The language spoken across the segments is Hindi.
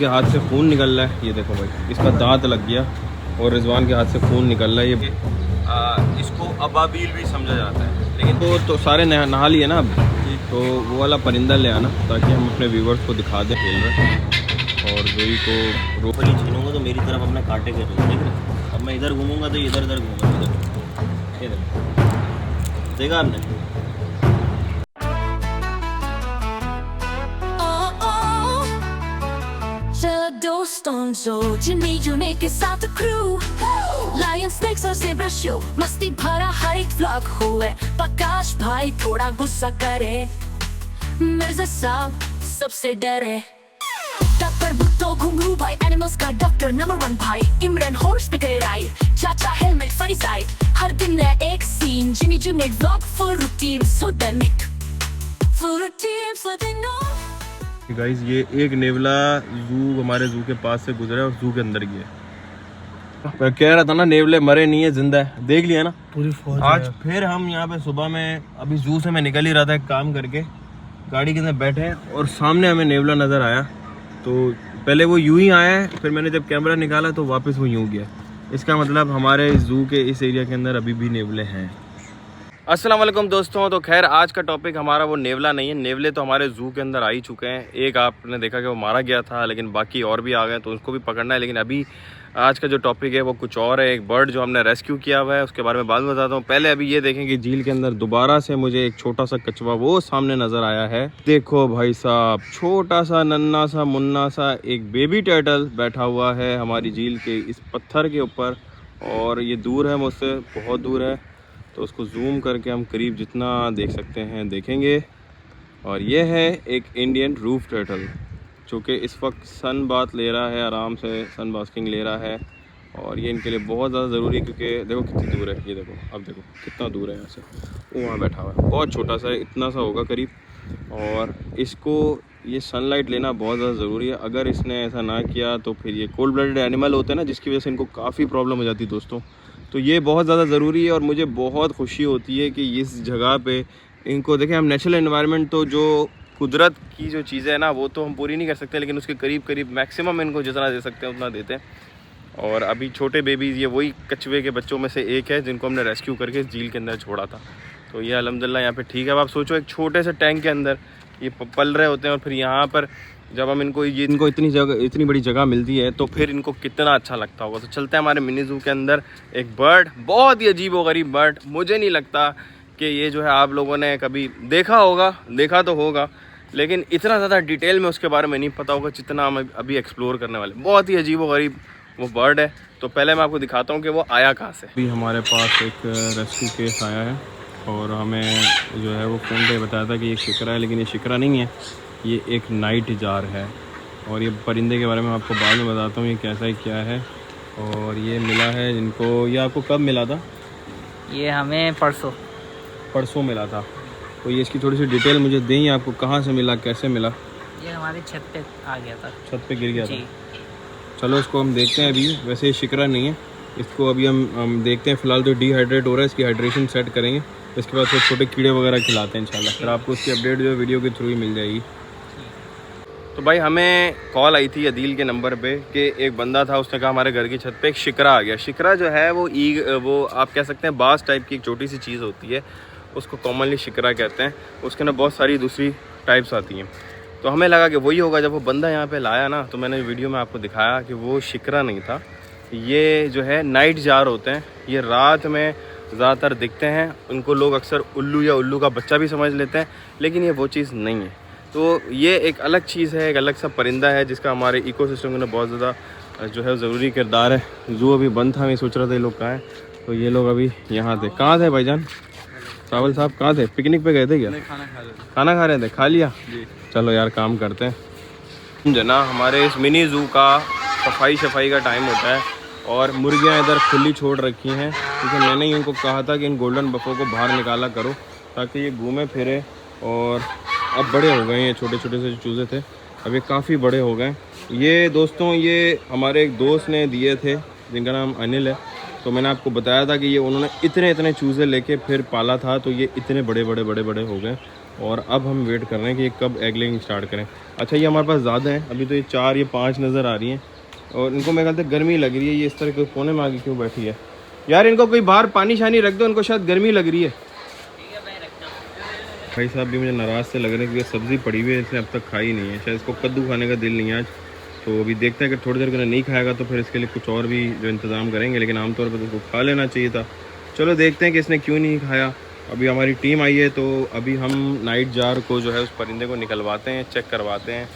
के हाथ से खून निकल रहा है, ये देखो भाई, इसका दांत लग गया और रिजवान के हाथ से खून निकल रहा है। ये इसको अबाबील भी समझा जाता है, लेकिन वो तो सारे नहा लिए ना अब, तो वो वाला परिंदा ले आना ताकि हम अपने व्यूवर्स को दिखा दें खेल रहे। और जोई को रोकड़ी छीनूंगा तो मेरी तरफ अपने कांटे के देख रहे। अब मैं इधर घूमूंगा तो इधर इधर घूमूंगा, इधर देखा आपने। Stones, so Jimmy June के साथ crew, Lion Snakes और Zebra Show, मस्ती भरा हर एक vlog हुए। प्रकाश भाई थोड़ा गुस्सा करे, मिर्जा साहब सबसे डरे। डॉक्टर बुट्टो घुंगरू भाई, एनिमल्स का डॉक्टर नंबर 1 भाई। इमरान हॉर्स पे गए राइड, चाचा हेलमेट फनी साइड। हर दिन नया एक सीन, जिमी जूने vlog full routine, so dynamic, full routine, so they know। Guys ये एक नेवला जू, हमारे जू के पास से गुजरा और जू के अंदर गया। मैं कह रहा था ना नेवले मरे नहीं है, जिंदा है। देख लिया ना पूरी फौज। आज फिर हम यहाँ पे सुबह में, अभी जू से मैं निकल ही रहा था एक काम करके, गाड़ी के अंदर बैठे और सामने हमें नेवला नज़र आया। तो पहले वो यूं ही आया है, फिर मैंने जब कैमरा निकाला तो वापस वो यूं गया। इसका मतलब हमारे जू के इस एरिया के अंदर अभी भी नेवले हैं। अस्सलाम वालेकुम दोस्तों। तो खैर आज का टॉपिक हमारा वो नेवला नहीं है। नेवले तो हमारे जू के अंदर आ ही चुके हैं। एक आपने देखा कि वो मारा गया था, लेकिन बाकी और भी आ गए, तो उसको भी पकड़ना है। लेकिन अभी आज का जो टॉपिक है वो कुछ और है। एक बर्ड जो हमने रेस्क्यू किया हुआ है, उसके बारे में बाद में बताता हूँ। पहले अभी ये देखें कि झील के अंदर दोबारा से मुझे एक छोटा सा कछुआ वो सामने नज़र आया है। देखो भाई साहब, छोटा सा नन्ना सा मुन्ना सा एक बेबी टर्टल बैठा हुआ है हमारी झील के इस पत्थर के ऊपर, और ये दूर है मुझसे, बहुत दूर है। तो उसको जूम करके हम करीब जितना देख सकते हैं देखेंगे। और ये है एक इंडियन रूफ टर्टल जो कि इस वक्त सन बाथ ले रहा है, आराम से सन बास्किंग ले रहा है। और ये इनके लिए बहुत ज़्यादा ज़रूरी है, क्योंकि देखो कितनी दूर है, ये देखो, अब देखो कितना दूर है यहाँ से। वो वहाँ बैठा हुआ है, बहुत छोटा सा, इतना सा होगा करीब। और इसको ये सनलाइट लेना बहुत ज़्यादा ज़रूरी है। अगर इसने ऐसा ना किया तो फिर ये कोल्ड ब्लडेड एनिमल होते हैं ना, जिसकी वजह से इनको काफ़ी प्रॉब्लम हो जाती है दोस्तों। तो ये बहुत ज़्यादा ज़रूरी है और मुझे बहुत खुशी होती है कि इस जगह पे इनको देखें। हम नेचुरल एनवायरनमेंट, तो जो कुदरत की जो चीज़ें हैं ना, वो तो हम पूरी नहीं कर सकते, लेकिन उसके करीब करीब मैक्सिमम इनको जितना दे सकते हैं उतना देते हैं। और अभी छोटे बेबीज़, ये वही कछुए के बच्चों में से एक है जिनको हमने रेस्क्यू करके झील के अंदर छोड़ा था। तो ये अल्हम्दुलिल्लाह यहाँ पे ठीक है। अब आप सोचो एक छोटे से टैंक के अंदर ये पल रहे होते हैं, और फिर यहाँ पर जब हम इनको इतनी बड़ी जगह मिलती है तो फिर इनको कितना अच्छा लगता होगा। तो चलते हैं हमारे मिनी जू के अंदर। एक बर्ड, बहुत ही अजीब व गरीब बर्ड, मुझे नहीं लगता कि ये जो है आप लोगों ने कभी देखा होगा, देखा तो होगा, लेकिन इतना ज़्यादा डिटेल में उसके बारे में नहीं पता होगा जितना हम अभी एक्सप्लोर करने वाले। बहुत ही अजीब व गरीब वो बर्ड है। तो पहले मैं आपको दिखाता हूँ कि वो आया कहाँ से। अभी हमारे पास एक रेस्क्यू केस आया है और हमें जो है वो फ़ोन पे बताया था कि ये शिकरा है, लेकिन ये शिकरा नहीं है, ये एक नाइट जार है। और ये परिंदे के बारे में आपको बाद में बताता हूँ ये कैसा है क्या है। और ये मिला है जिनको, ये आपको कब मिला था? ये हमें परसों मिला था। तो ये इसकी थोड़ी सी डिटेल मुझे दें, आपको कहाँ से मिला, कैसे मिला? ये हमारी छत पे आ गया था, छत पे गिर गया था। चलो इसको हम देखते हैं। अभी वैसे ये शिकरा नहीं है, इसको अभी हम देखते हैं। फ़िलहाल तो डिहाइड्रेट हो रहा है, इसकी हाइड्रेशन सेट करेंगे, इसके बाद फिर छोटे कीड़े वगैरह खिलाते हैं इंशाल्लाह। फिर आपको उसकी अपडेट जो है वीडियो के थ्रू ही मिल जाएगी। तो भाई हमें कॉल आई थी अदील के नंबर पे कि एक बंदा था, उसने कहा हमारे घर की छत पे एक शिकरा आ गया। शिकरा जो है वो आप कह सकते हैं बास टाइप की एक छोटी सी चीज़ होती है, उसको कॉमनली शिकरा कहते हैं। उसके अंदर बहुत सारी दूसरी टाइप्स आती हैं। तो हमें लगा कि वही होगा। जब वो बंदा यहाँ पे लाया ना, तो मैंने वीडियो में आपको दिखाया कि वो शिकरा नहीं था, ये जो है नाइट जार होते हैं। ये रात में ज़्यादातर दिखते हैं, उनको लोग अक्सर उल्लू या उल्लू का बच्चा भी समझ लेते हैं, लेकिन ये वो चीज़ नहीं है। तो ये एक अलग चीज़ है, एक अलग सा परिंदा है जिसका हमारे इकोसिस्टम के अंदर बहुत ज़्यादा जो है ज़रूरी किरदार है। जू अभी बंद था, मैं सोच रहा था ये लोग कहाँ हैं। तो ये लोग अभी यहाँ थे। कहाँ थे भाईजान? सावल साहब कहाँ थे? पिकनिक पे गए थे क्या? खाना खा रहे थे, खा लिया जी। चलो यार काम करते हैं जना। हमारे इस मिनी जू का सफाई का टाइम होता है और मुर्गियाँ इधर खुली छोड़ रखी हैं, क्योंकि मैंने ही उनको कहा था कि इन गोल्डन बफों को बाहर निकाला करो ताकि ये घूमे फिरे। और अब बड़े हो गए हैं, छोटे छोटे से जो चूज़े थे अब ये काफ़ी बड़े हो गए। ये दोस्तों ये हमारे एक दोस्त ने दिए थे जिनका नाम अनिल है। तो मैंने आपको बताया था कि ये उन्होंने इतने चूज़े लेके फिर पाला था, तो ये इतने बड़े हो गए। और अब हम वेट कर रहे हैं कि ये कब एग लेइंग स्टार्ट करें। अच्छा ये हमारे पास ज़्यादा हैं, अभी तो ये 4 या 5 नज़र आ रही हैं और इनको मैं कहता गर्मी लग रही है। ये इस तरह के कोने में आगे क्यों बैठी है यार? इनको कोई बाहर पानी शानी रख दो, इनको शायद गर्मी लग रही है। भाई साहब भी मुझे नाराज़ से लग रहे हैं क्योंकि सब्ज़ी पड़ी हुई है, इसने अब तक खाई नहीं है। शायद इसको कद्दू खाने का दिल नहीं है आज, तो अभी देखते हैं कि थोड़ी देर के नहीं खाएगा तो फिर इसके लिए कुछ और भी जो इंतज़ाम करेंगे, लेकिन आमतौर पर तो उसको खा लेना चाहिए था। चलो देखते हैं कि इसने क्यों नहीं खाया। अभी हमारी टीम आई है तो अभी हम नाइट जार को जो है उस परिंदे को निकलवाते हैं, चेक करवाते हैं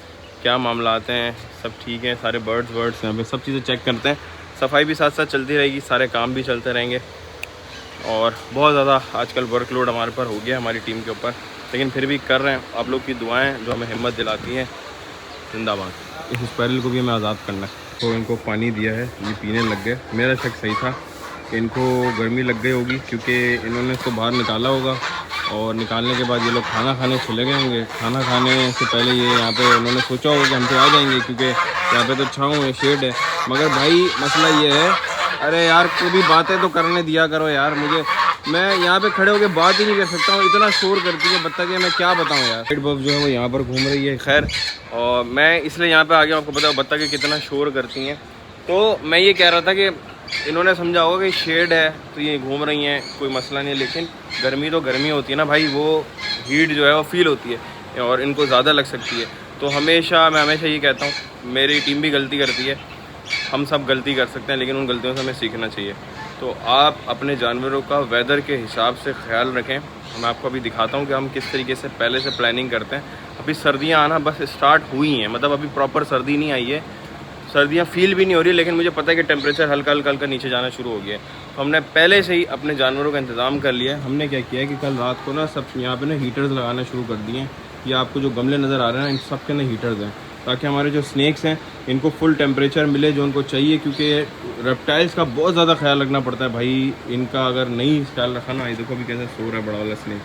क्या मामला आते हैं, सब ठीक है, सारे बर्ड्स यहाँ पे सब चीज़ें चेक करते हैं। सफाई भी साथ साथ चलती रहेगी, सारे काम भी चलते रहेंगे। और बहुत ज़्यादा आजकल वर्कलोड हमारे पर हो गया हमारी टीम के ऊपर, लेकिन फिर भी कर रहे हैं। आप लोग की दुआएं जो हमें हिम्मत दिलाती हैं, जिंदाबाद। इस स्पैरल को भी हमें आज़ाद करना है। तो इनको पानी दिया है, ये पीने लग गए। मेरा शक सही था कि इनको गर्मी लग गई होगी क्योंकि इन्होंने इसको बाहर निकाला होगा और निकालने के बाद ये लोग खाना खाने चले गए होंगे। खाना खाने से पहले ये यहाँ पे उन्होंने सोचा होगा कि हम तो आ जाएंगे क्योंकि यहाँ पे तो छाँव है, शेड है। मगर भाई मसला ये है, अरे यार कभी बातें तो करने दिया करो यार मुझे। मैं यहाँ पे खड़े होकर बात ही नहीं कर सकता हूँ, इतना शोर करती है बत्तख है, मैं क्या बताऊँ यार। वाइट बफ जो है वो यहाँ पर घूम रही है। खैर और मैं इसलिए यहाँ पे आ गया, आपको पता है बत्तखें कितना शोर करती हैं। तो मैं ये कह रहा था कि इन्होंने समझा होगा कि शेड है तो ये घूम रही हैं, कोई मसला नहीं है। लेकिन गर्मी तो गर्मी होती है ना भाई, वो हीट जो है वो फील होती है और इनको ज़्यादा लग सकती है। तो मैं हमेशा ये कहता हूँ, मेरी टीम भी गलती करती है, हम सब गलती कर सकते हैं, लेकिन उन गलतियों से हमें सीखना चाहिए। तो आप अपने जानवरों का वेदर के हिसाब से ख्याल रखें। मैं आपको अभी दिखाता हूँ कि हम किस तरीके से पहले से प्लानिंग करते हैं। अभी सर्दियाँ आना बस स्टार्ट हुई हैं, मतलब अभी प्रॉपर सर्दी नहीं आई है, सर्दियाँ फील भी नहीं हो रही, लेकिन मुझे पता है कि टेम्परेचर हल्का हल्का नीचे जाना शुरू हो गया है। तो हमने पहले से ही अपने जानवरों का इंतज़ाम कर लिया है। हमने क्या किया है कि कल रात को ना सब यहाँ पे ना हीटर्स लगाना शुरू कर दिए हैं। ये आपको जो गमले नज़र आ रहे हैं इन सब के ना हीटर्स हैं, ताकि हमारे जो स्नैक्स हैं इनको फुल टेम्परेचर मिले जो उनको चाहिए। क्योंकि रेप्टाइल्स का बहुत ज़्यादा ख्याल रखना पड़ता है भाई, इनका अगर नहीं ख्याल रखा ना, ये देखो अभी कैसे सो रहा है बड़ा वाला स्नैक,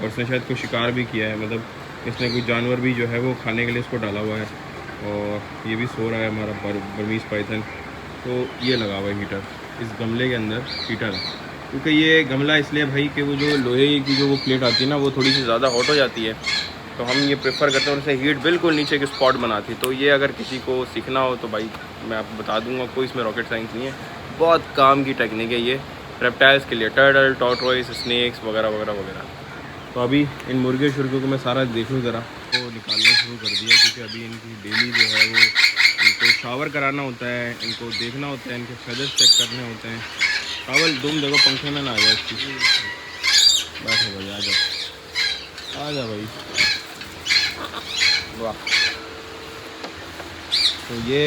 और इसने शायद कोई शिकार भी किया है, मतलब इसने कोई जानवर भी जो है वो खाने के लिए इसको डाला हुआ है। और ये भी सो रहा है हमारा बर्मीज़ पाइथन। तो ये लगा हुआ है हीटर, इस गमले के अंदर हीटर है। क्योंकि ये गमला इसलिए भाई कि वो जो लोहे की जो वो प्लेट आती है ना, वो थोड़ी सी ज़्यादा हॉट हो जाती है, तो हम ये प्रेफर करते हैं। उनसे हीट बिल्कुल नीचे के स्पॉट बनाती। तो ये अगर किसी को सीखना हो तो भाई मैं आपको बता दूंगा, कोई इसमें रॉकेट साइंस नहीं है, बहुत काम की टेक्निक है ये रेप्टाइल्स के लिए, टर्टल, टॉर्टोइस, स्नेक्स वगैरह वगैरह वगैरह। तो अभी इन मुर्गे शुर्गों को मैं सारा देखूँ ज़रा, तो निकालना शुरू कर दिया क्योंकि अभी इनकी डेली जो है वो इनको शावर कराना होता है, इनको देखना होता है, इनके फेदर्स चेक करने होते हैं। कावल तुम देखो पंखे में ना आ जाए इसकी, बैठो भाई, आ जा भाई, वाह। तो ये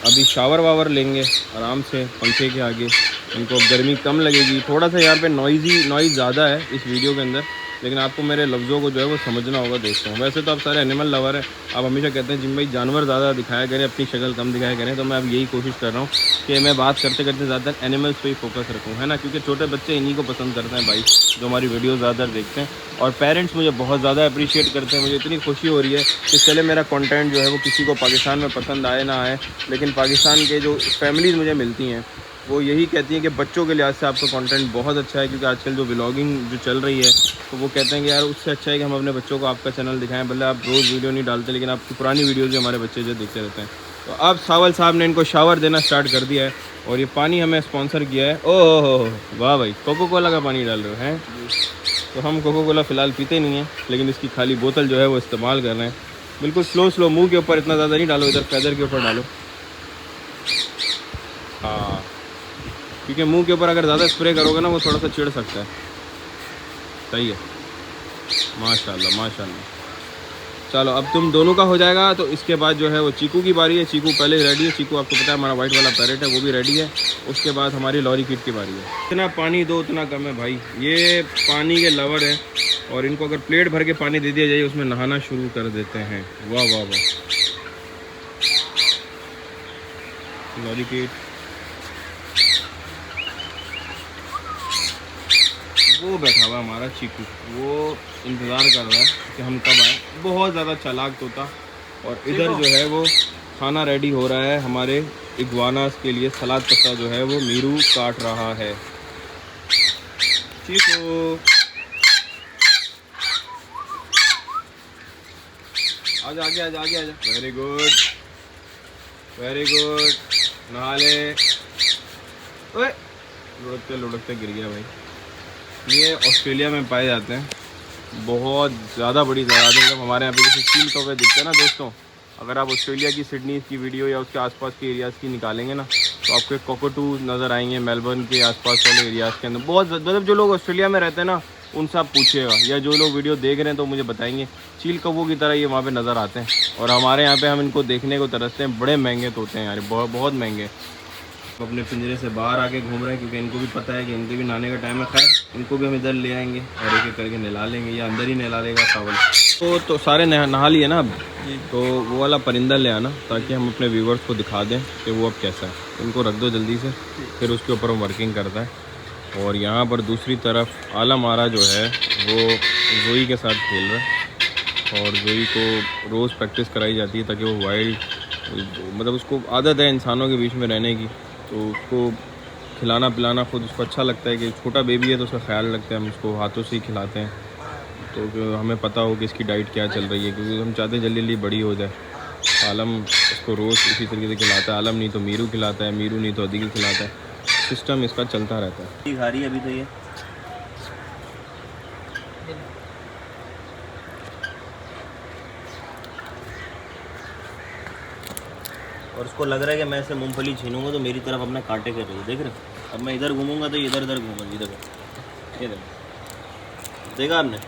अभी शावर वावर लेंगे आराम से पंखे के आगे, इनको गर्मी कम लगेगी। थोड़ा सा यहाँ पे नॉइज़ ज़्यादा है इस वीडियो के अंदर, लेकिन आपको मेरे लफ्ज़ों को जो है वो समझना होगा दोस्तों। वैसे तो आप सारे एनिमल लवर हैं, आप हमेशा कहते हैं जिम भाई जानवर ज़्यादा दिखाया करें, अपनी शक्ल कम दिखाया करें। तो मैं अब यही कोशिश कर रहा हूँ कि मैं बात करते करते ज़्यादा एनिमल्स पे ही फोकस रखूँ, है ना, क्योंकि छोटे बच्चे इन्हीं को पसंद करते हैं भाई, जो हमारी वीडियो ज़्यादातर देखते हैं। और पेरेंट्स मुझे बहुत ज़्यादा अप्रिशिएट करते हैं। मुझे इतनी खुशी हो रही है कि चले मेरा कंटेंट जो है वो किसी को पाकिस्तान में पसंद आए ना आए, लेकिन पाकिस्तान के जो फैमिलीज़ मुझे मिलती हैं वो यही कहती हैं कि बच्चों के लिहाज से आपका कंटेंट बहुत अच्छा है। क्योंकि आजकल जो व्लॉगिंग जो चल रही है, तो वो कहते हैं कि यार उससे अच्छा है कि हम अपने बच्चों को आपका चैनल दिखाएं, भले आप रोज़ वीडियो नहीं डालते, लेकिन आपकी पुरानी वीडियोज़ जो हमारे बच्चे जो देखते रहते हैं। तो अब सावल साहब ने इनको शावर देना स्टार्ट कर दिया है और ये पानी हमें स्पॉन्सर किया है। ओह हो वाह भाई, कोको कोला का पानी डाल रहे हो हैं? तो हम कोको कोला फ़िलहाल पीते नहीं हैं, लेकिन इसकी खाली बोतल जो है वो इस्तेमाल कर रहे हैं। बिल्कुल स्लो मुँह के ऊपर, इतना ज़्यादा नहीं डालो, इधर फेदर के ऊपर डालो। हाँ, क्योंकि मुंह के ऊपर अगर ज़्यादा स्प्रे करोगे ना वो थोड़ा सा चिढ़ सकता है। सही है, माशाल्लाह माशाल्लाह। चलो अब तुम दोनों का हो जाएगा, तो इसके बाद जो है वो चीकू की बारी है। चीकू पहले ही रेडी है। चीकू आपको पता है हमारा वाइट वाला पैरेट है, वो भी रेडी है। उसके बाद हमारी लॉरी किट की बारी है। इतना पानी दो उतना कम है भाई, ये पानी के लवर है और इनको अगर प्लेट भर के पानी दे दिया जाए उसमें नहाना शुरू कर देते हैं। वाह वाह वाह। लॉरी किट वो बैठा हुआ हमारा चीकू, वो इंतज़ार कर रहा है कि हम कब आए। बहुत ज़्यादा चालाक तोता। और इधर जो है वो खाना रेडी हो रहा है हमारे इग्वानास के लिए। सलाद पत्ता जो है वो मीरू काट रहा है। चीकू आजा आगे आजा आगे आजा। Very good very good. नहा ले। ओए लुढ़कते लुढ़कते गिर गया भाई। ये ऑस्ट्रेलिया में पाए जाते हैं, बहुत ज़्यादा बड़ी तादाद है। जब हमारे यहाँ पे जैसे चील कौवे दिखते हैं ना दोस्तों, अगर आप ऑस्ट्रेलिया की सिडनी की वीडियो या उसके आसपास के एरियाज़ की निकालेंगे ना तो आपको कॉकटू नज़र आएंगे मेलबर्न के आसपास वाले एरियाज़ के अंदर। बहुत मतलब जो लोग ऑस्ट्रेलिया में रहते हैं ना उनसे आप पूछिएगा, या जो लोग वीडियो देख रहे हैं तो मुझे बताएंगे चील कौवों की तरह ये वहाँ पे नज़र आते हैं। और हमारे यहाँ पे हम इनको देखने को तरसते हैं, बड़े महंगे तोते हैं यार, बहुत महंगे। अपने पिंजरे से बाहर आके घूम रहे हैं क्योंकि इनको भी पता है कि इनके भी नहाने का टाइम है। खैर इनको भी हम इधर ले आएंगे और एक एक करके नहला लेंगे, या अंदर ही नहला लेगा सावल। तो सारे नहा लिए ना अब, तो वो वाला परिंदा ले आना ताकि हम अपने व्यूवर्स को दिखा दें कि वो अब कैसा है। इनको रख दो जल्दी से, फिर उसके ऊपर हम वर्किंग करता है। और यहाँ पर दूसरी तरफ आलम आरा जो है वो जोई के साथ खेल रहा है, और जोई को रोज़ प्रैक्टिस कराई जाती है ताकि वो वाइल्ड, मतलब उसको आदत है इंसानों के बीच में रहने की, तो उसको खिलाना पिलाना खुद उसको अच्छा लगता है। कि छोटा बेबी है तो उसका ख्याल रखते हैं हम, उसको हाथों से ही खिलाते हैं, तो हमें पता हो कि इसकी डाइट क्या चल रही है, क्योंकि हम चाहते हैं जल्दी जल्दी बड़ी हो जाए। आलम उसको रोज़ इसी तरीके से खिलाता है, आलम नहीं तो मीरू खिलाता है, मीरू नहीं तो अदील खिलाता है। सिस्टम इसका चलता रहता है। खा रही है अभी तो ये और उसको लग रहा है कि मैं इसे मूंगफली छीनूंगा तो मेरी तरफ अपने कांटे कर रही है, देख रहे। अब मैं इधर घूमूंगा तो इधर इधर घूमूंगी, इधर ये देखा आपने,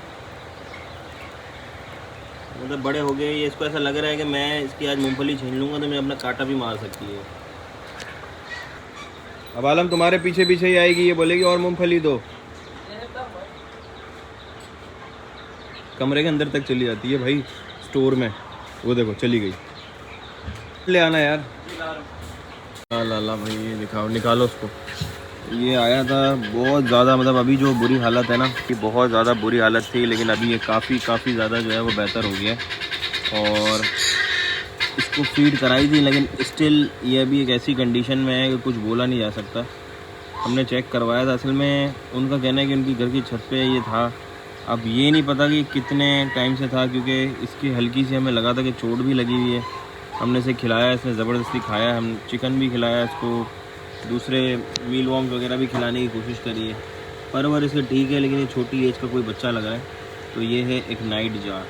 मतलब बड़े हो गए ये, इसको ऐसा लग रहा है कि मैं इसकी आज मूंगफली छीन लूँगा तो मैं अपना कांटा भी मार सकती है। अब आलम तुम्हारे पीछे पीछे ही आएगी, ये बोलेगी और मूंगफली दो। कमरे के अंदर तक चली जाती है भाई, स्टोर में, वो देखो चली गई। ले आना यार। ला भाई ये दिखाओ, निकालो उसको। ये आया था बहुत ज़्यादा, मतलब अभी जो बुरी हालत है ना, कि बहुत ज़्यादा बुरी हालत थी, लेकिन अभी ये काफ़ी ज़्यादा जो है वो बेहतर हो गया है। और इसको फीड कराई थी, लेकिन स्टिल ये अभी एक ऐसी कंडीशन में है कि कुछ बोला नहीं जा सकता। हमने चेक करवाया था, असल में उनका कहना है कि उनकी घर की छत पे ये था। अब ये नहीं पता कि कितने टाइम से था, क्योंकि इसकी हल्की सी हमें लगा था कि चोट भी लगी हुई है। हमने इसे खिलाया, इसने ज़बरदस्ती खाया, हम चिकन भी खिलाया इसको, दूसरे मील वॉर्म्स वगैरह भी खिलाने की कोशिश करी है। परवर इसके ठीक है, लेकिन ये छोटी एज का कोई बच्चा लग रहा है। तो ये है एक नाइट जार।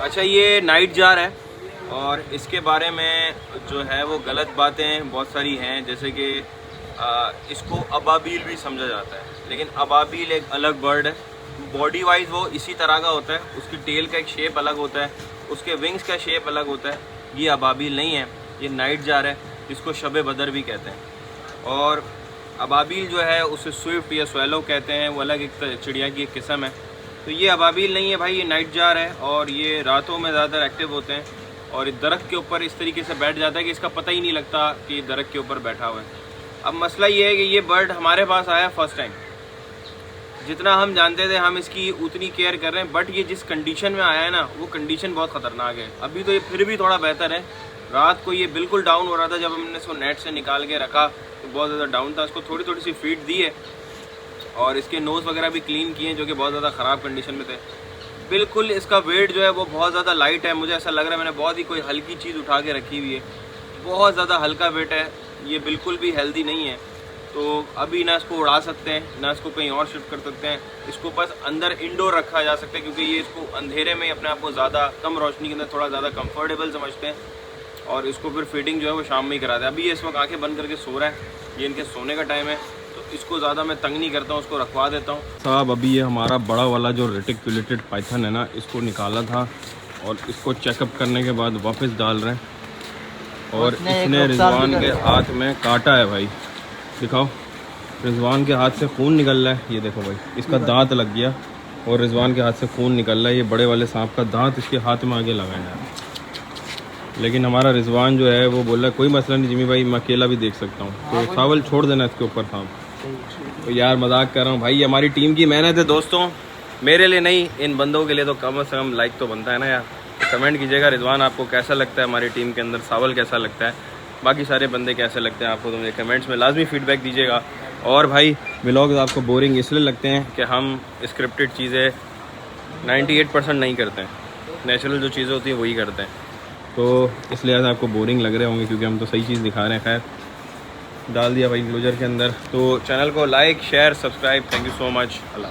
अच्छा ये नाइट जार है, और इसके बारे में जो है वो गलत बातें बहुत सारी हैं, जैसे कि इसको अबाबील भी समझा जाता है, लेकिन अबाबील एक अलग बर्ड है। बॉडी वाइज वो इसी तरह का होता है, उसकी टेल का एक शेप अलग होता है, उसके विंग्स का शेप अलग होता है। ये अबाबील नहीं है, ये नाइट जार है, जिसको शब बदर भी कहते हैं। और अबाबील जो है उसे स्विफ्ट या स्वेलो कहते हैं, वो अलग एक चिड़िया की एक किस्म है। तो ये अबाबील नहीं है भाई, ये नाइट जार है, और ये रातों में ज़्यादातर एक्टिव होते हैं, और दरख्त के ऊपर इस तरीके से बैठ जाता है कि इसका पता ही नहीं लगता कि दरख्त के ऊपर बैठा हुआ है। अब मसला ये है कि ये बर्ड हमारे पास आया फर्स्ट टाइम, जितना हम जानते थे हम इसकी उतनी केयर कर रहे हैं, बट ये जिस कंडीशन में आया है ना, वो कंडीशन बहुत ख़तरनाक है। अभी तो ये फिर भी थोड़ा बेहतर है, रात को ये बिल्कुल डाउन हो रहा था, जब हमने इसको नेट से निकाल के रखा तो बहुत ज़्यादा डाउन था। इसको थोड़ी थोड़ी सी फीड दी है, और इसके नोज़ वगैरह भी क्लीन किए हैं, जो कि बहुत ज़्यादा ख़राब कंडीशन में थे। बिल्कुल इसका वेट जो है वो बहुत ज़्यादा लाइट है, मुझे ऐसा लग रहा है मैंने बहुत ही कोई हल्की चीज़ उठा के रखी हुई है, बहुत ज़्यादा हल्का वेट है, ये बिल्कुल भी हेल्दी नहीं है। तो अभी ना इसको उड़ा सकते हैं, ना इसको कहीं और शिफ्ट कर सकते हैं, इसको बस अंदर इंडोर रखा जा सकता है, क्योंकि ये इसको अंधेरे में अपने आप को ज़्यादा कम रोशनी के अंदर थोड़ा ज़्यादा कंफर्टेबल समझते हैं, और इसको फिर फीडिंग जो है वो शाम में ही कराते हैं। अभी ये इस वक्त आँखें बंद करके सो रहा है, ये इनके सोने का टाइम है, तो इसको ज़्यादा मैं तंग नहीं करता हूँ, उसको रखवा देता हूँ। साहब अभी ये हमारा बड़ा वाला जो रेटिकुलेटेड पाइथन है ना, इसको निकाला था, और इसको चेकअप करने के बाद वापस डाल रहे हैं, और इसने रिजवान के हाथ में काटा है भाई, दिखाओ। रिजवान के हाथ से खून निकल रहा है, ये देखो भाई, इसका दांत लग गया और रिजवान के हाथ से खून निकल रहा है। ये बड़े वाले सांप का दांत इसके हाथ में आगे लगा है, लेकिन हमारा रिजवान जो है वो बोल रहा है कोई मसला नहीं जिमी भाई, मैं अकेला भी देख सकता हूँ, तो सावल छोड़ देना इसके ऊपर सांप। तो यार मजाक कर रहा हूँ भाई, हमारी टीम की मेहनत है दोस्तों, मेरे लिए नहीं, इन बंदों के लिए तो कम से कम लाइक तो बनता है ना यार। तो कमेंट कीजिएगा रिजवान आपको कैसा लगता है हमारी टीम के अंदर, सावल कैसा लगता है, बाकी सारे बंदे कैसे लगते हैं आपको, तो मुझे कमेंट्स में लाजमी फीडबैक दीजिएगा। और भाई व्लॉग्स आपको बोरिंग इसलिए लगते हैं कि हम स्क्रिप्टेड चीज़ें 98% नहीं करते हैं, नेचुरल जो चीज़ें होती हैं वही करते हैं, तो इसलिए आपको बोरिंग लग रहे होंगे क्योंकि हम तो सही चीज़ दिखा रहे हैं। खैर डाल दिया भाई इंक्लोजर के अंदर। तो चैनल को like share subscribe, thank you so much, Allah.